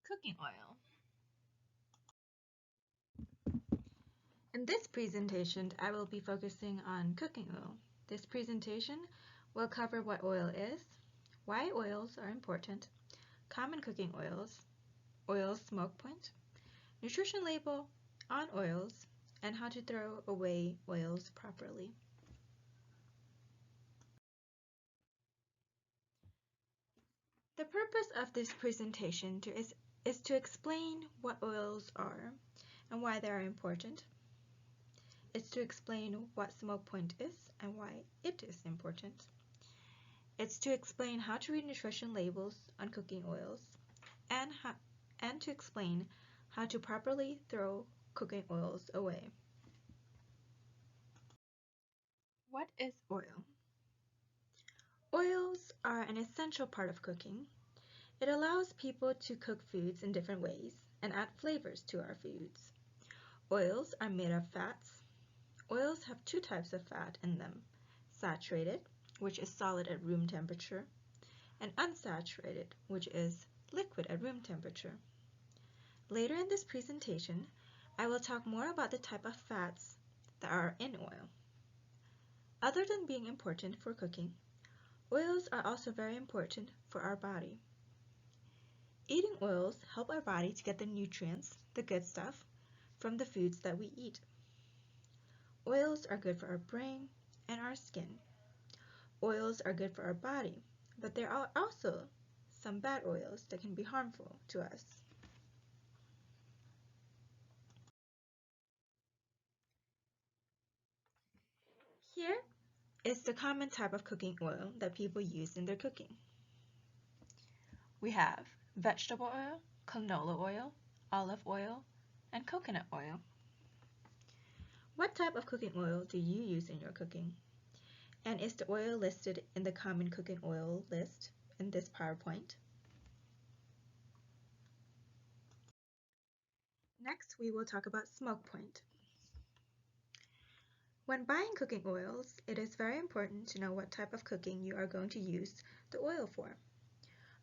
Cooking oil. In this presentation, I will be focusing on cooking oil. This presentation will cover what oil is, why oils are important, common cooking oils, oil smoke point, nutrition label on oils, and how to throw away oils properly. The purpose of this presentation is to explain what oils are and why they are important. It's to explain what smoke point is and why it is important. It's to explain how to read nutrition labels on cooking oils and to explain how to properly throw cooking oils away. What is oil? Oils are an essential part of cooking. It allows people to cook foods in different ways and add flavors to our foods. Oils are made of fats. Oils have two types of fat in them: saturated, which is solid at room temperature, and unsaturated, which is liquid at room temperature. Later in this presentation, I will talk more about the type of fats that are in oil. Other than being important for cooking, oils are also very important for our body. Eating oils help our body to get the nutrients, the good stuff, from the foods that we eat. Oils are good for our brain and our skin. Oils are good for our body, but there are also some bad oils that can be harmful to us. Here is the common type of cooking oil that people use in their cooking. We have vegetable oil, canola oil, olive oil, and coconut oil. What type of cooking oil do you use in your cooking? And is the oil listed in the common cooking oil list in this PowerPoint? Next, we will talk about smoke point. When buying cooking oils, it is very important to know what type of cooking you are going to use the oil for.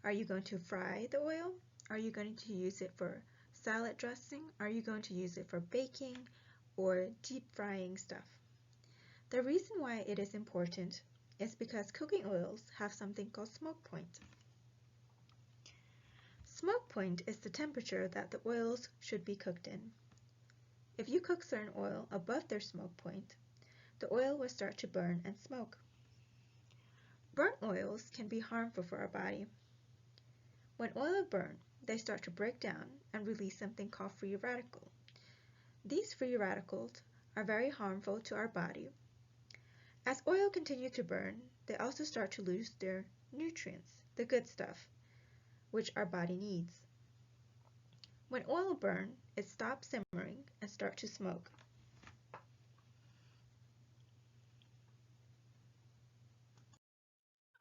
Are you going to fry the oil? Are you going to use it for salad dressing? Are you going to use it for baking or deep frying stuff? The reason why it is important is because cooking oils have something called smoke point. Smoke point is the temperature that the oils should be cooked in. If you cook certain oil above their smoke point, the oil will start to burn and smoke. Burnt oils can be harmful for our body. When oil burns, they start to break down and release something called free radicals. These free radicals are very harmful to our body. As oil continues to burn, they also start to lose their nutrients, the good stuff, which our body needs. When oil burns, it stops simmering and starts to smoke.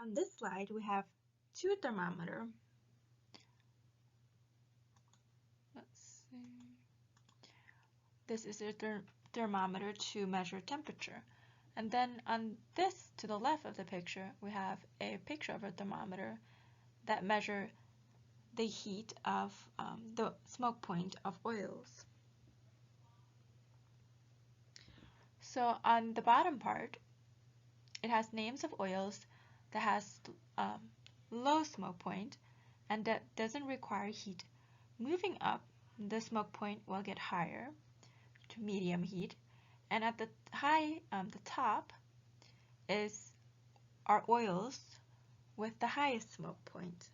On this slide, we have two thermometers. Let's see. This is a thermometer to measure temperature. And then on this, to the left of the picture, we have a picture of a thermometer that measures the heat of the smoke point of oils. So on the bottom part, it has names of oils that has low smoke point and that doesn't require heat. Moving up, the smoke point will get higher to medium heat, and at the top is our oils with the highest smoke point.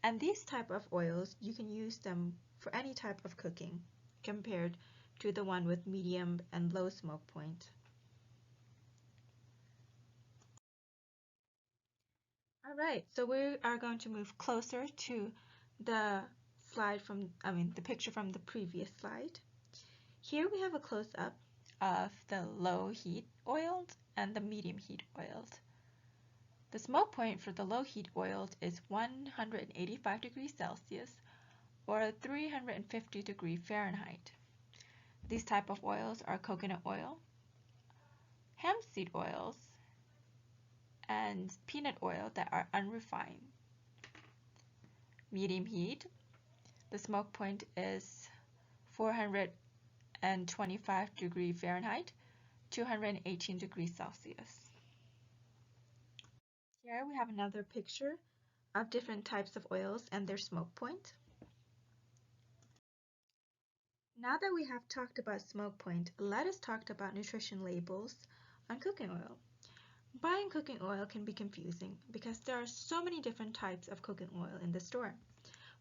And these type of oils, you can use them for any type of cooking compared to the one with medium and low smoke point. All right, so we are going to move closer to the the picture from the previous slide. Here we have a close-up of the low heat oils and the medium heat oils. The smoke point for the low heat oils is 185 degrees Celsius or 350 degrees Fahrenheit. These type of oils are coconut oil, hemp seed oils, and peanut oil that are unrefined. medium heat. The smoke point is 425 degrees Fahrenheit, 218 degrees Celsius. Here we have another picture of different types of oils and their smoke point. Now that we have talked about smoke point, let us talk about nutrition labels on cooking oil. Buying cooking oil can be confusing because there are so many different types of cooking oil in the store.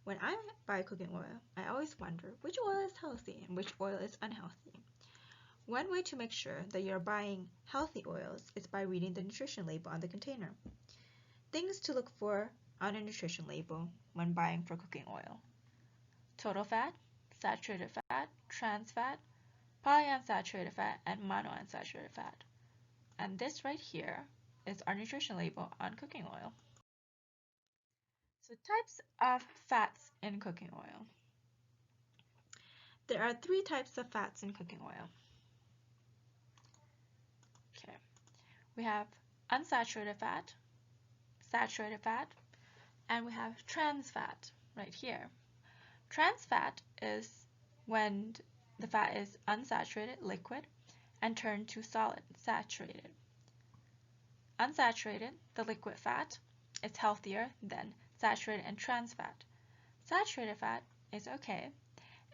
When I buy cooking oil, I always wonder which oil is healthy and which oil is unhealthy. One way to make sure that you're buying healthy oils is by reading the nutrition label on the container. Things to look for on a nutrition label when buying for cooking oil: total fat, saturated fat, trans fat, polyunsaturated fat, and monounsaturated fat. And this right here is our nutrition label on cooking oil. So types of fats in cooking oil. There are 3 types of fats in cooking oil. Okay, we have unsaturated fat, saturated fat, and we have trans fat right here. Trans fat is when the fat is unsaturated, liquid, and turned to solid, saturated. Unsaturated, the liquid fat, is healthier than saturated and trans fat. Saturated fat is okay,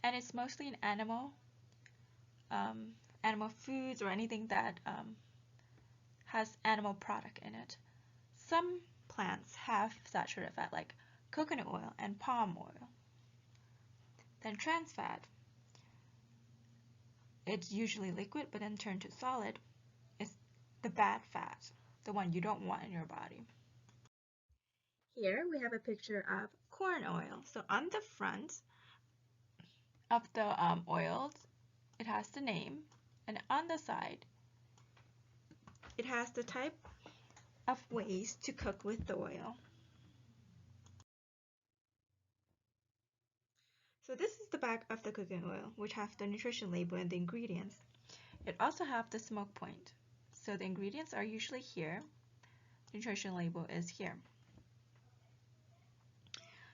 and it's mostly in animal foods or anything that has animal product in it. Some plants have saturated fat like coconut oil and palm oil. Then trans fat, it's usually liquid but then turned to solid. It's the bad fat, the one you don't want in your body. Here we have a picture of corn oil. So on the front of the oils, it has the name, and on the side, it has the type of ways to cook with the oil. So this is the back of the cooking oil, which have the nutrition label and the ingredients. It also have the smoke point. So the ingredients are usually here. The nutrition label is here.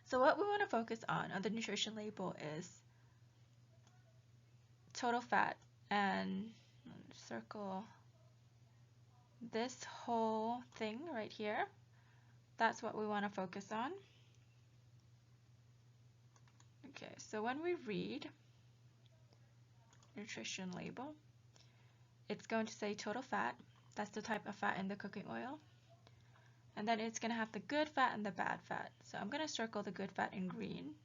So what we want to focus on the nutrition label is total fat, and circle this whole thing right here. That's what we want to focus on. Okay, so when we read nutrition label, it's going to say total fat. That's the type of fat in the cooking oil. And then it's going to have the good fat and the bad fat. So I'm going to circle the good fat in green.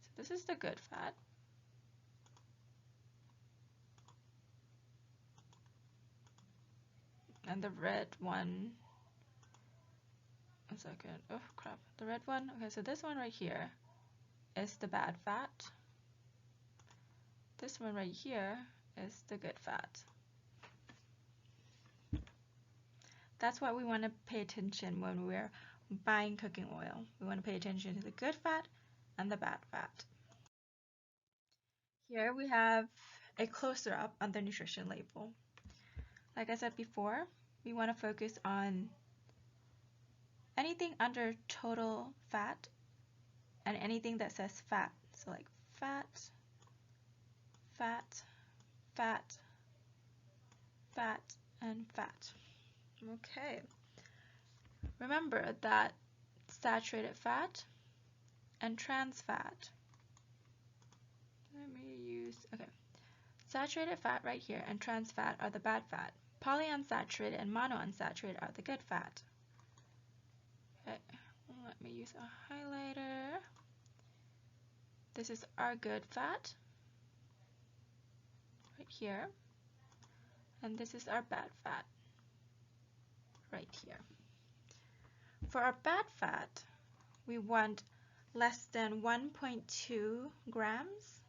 So this is the good fat. And the red one, oh crap, the red one, okay, so this one right here is the bad fat. This one right here is the good fat. That's what we want to pay attention when we're buying cooking oil. We want to pay attention to the good fat and the bad fat. Here we have a closer up on the nutrition label. Like I said before, we want to focus on anything under total fat and anything that says fat. So like fat, fat, fat, fat, and fat. Okay. Remember that saturated fat and trans fat. Saturated fat right here and trans fat are the bad fat. Polyunsaturated and monounsaturated are the good fat. Okay, let me use a highlighter. This is our good fat right here, and this is our bad fat right here. For our bad fat, we want less than 1.2 grams,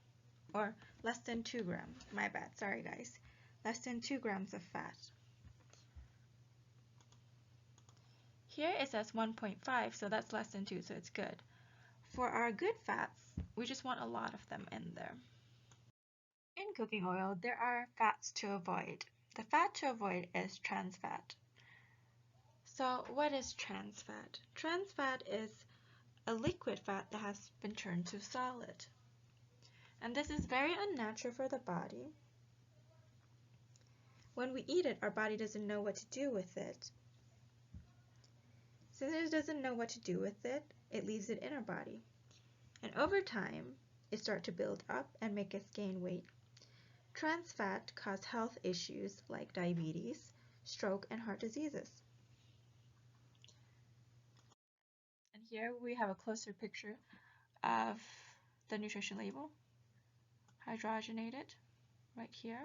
or less than 2 grams. My bad, sorry guys. Less than 2 grams of fat. Here it says 1.5, so that's less than 2, so it's good. For our good fats, we just want a lot of them in there. In cooking oil, there are fats to avoid. The fat to avoid is trans fat. So what is trans fat? Trans fat is a liquid fat that has been turned to solid. And this is very unnatural for the body. When we eat it, our body doesn't know what to do with it. Since it doesn't know what to do with it, it leaves it in our body. And over time, it starts to build up and make us gain weight. Trans fat causes health issues like diabetes, stroke, and heart diseases. And here we have a closer picture of the nutrition label. Hydrogenated, right here.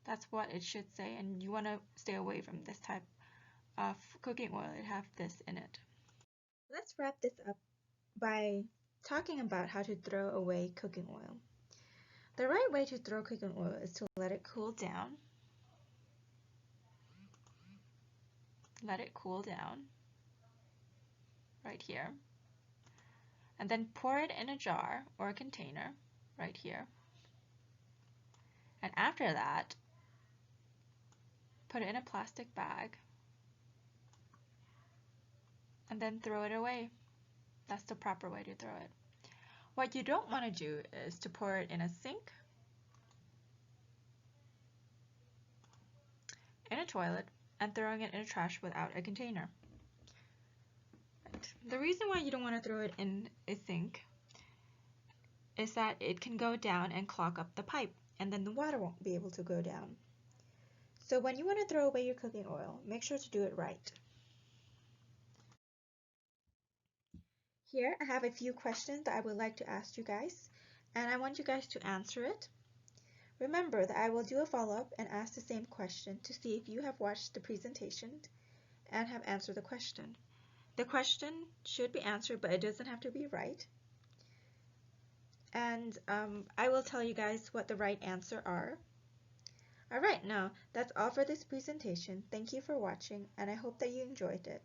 That's what it should say, and you want to stay away from this type of cooking oil. It has this in it. Let's wrap this up by talking about how to throw away cooking oil. The right way to throw cooking oil is to let it cool down. Let it cool down right here. And then pour it in a jar or a container right here. And after that, put it in a plastic bag and then throw it away. That's the proper way to throw it. What you don't want to do is to pour it in a sink, in a toilet, and throwing it in a trash without a container. Right. The reason why you don't want to throw it in a sink is that it can go down and clog up the pipe, and then the water won't be able to go down. So when you want to throw away your cooking oil, make sure to do it right. Here I have a few questions that I would like to ask you guys, and I want you guys to answer it. Remember that I will do a follow-up and ask the same question to see if you have watched the presentation and have answered the question. The question should be answered, but it doesn't have to be right. And I will tell you guys what the right answer are. Alright, now that's all for this presentation. Thank you for watching, and I hope that you enjoyed it.